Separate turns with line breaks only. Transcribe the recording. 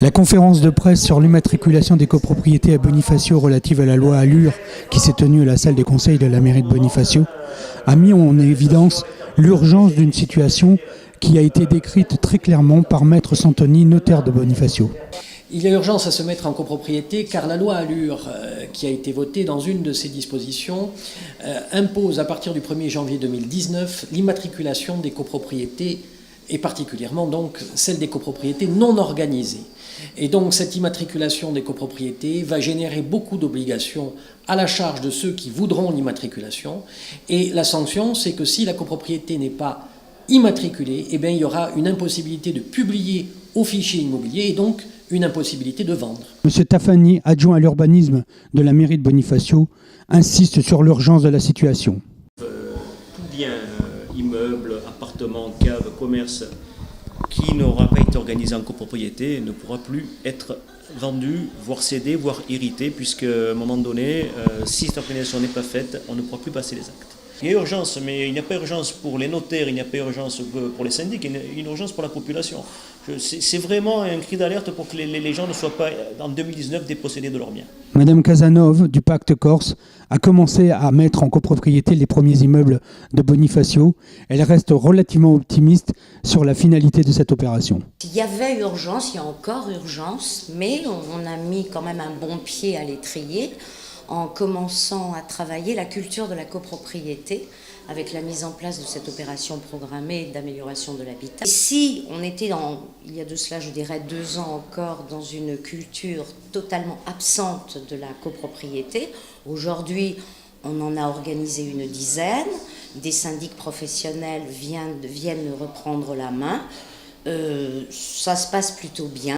La conférence de presse sur l'immatriculation des copropriétés à Bonifacio relative à la loi Allure, qui s'est tenue à la salle des conseils de la mairie de Bonifacio, a mis en évidence l'urgence d'une situation qui a été décrite très clairement par Maître Santoni, notaire de Bonifacio.
Il y a urgence à se mettre en copropriété car la loi Allure, qui a été votée dans une de ses dispositions, impose à partir du 1er janvier 2019 l'immatriculation des copropriétés et particulièrement donc celle des copropriétés non organisées. Et donc cette immatriculation des copropriétés va générer beaucoup d'obligations à la charge de ceux qui voudront l'immatriculation. Et la sanction, c'est que si la copropriété n'est pas immatriculée, eh bien, il y aura une impossibilité de publier au fichier immobilier et donc une impossibilité de vendre.
Monsieur Tafani, adjoint à l'urbanisme de la mairie de Bonifacio, insiste sur l'urgence de la situation.
Tout bien, immeuble, appartement, cave, commerce, qui n'aura pas été organisé en copropriété ne pourra plus être vendu, voire cédé, voire hérité, puisque à un moment donné, si cette organisation n'est pas faite, on ne pourra plus passer les actes. Il y a urgence, mais il n'y a pas urgence pour les notaires, il n'y a pas urgence pour les syndics, il y a une urgence pour la population. C'est vraiment un cri d'alerte pour que les gens ne soient pas, en 2019, dépossédés de leurs biens.
Madame Casanov, du Pacte Corse, a commencé à mettre en copropriété les premiers immeubles de Bonifacio. Elle reste relativement optimiste sur la finalité de cette opération.
Il y avait urgence, il y a encore urgence, mais on a mis quand même un bon pied à l'étrier en commençant à travailler la culture de la copropriété avec la mise en place de cette opération programmée d'amélioration de l'habitat. Si on était il y a de cela, je dirais 2 ans encore, dans une culture totalement absente de la copropriété, aujourd'hui on en a organisé une dizaine, des syndics professionnels viennent reprendre la main, ça se passe plutôt bien.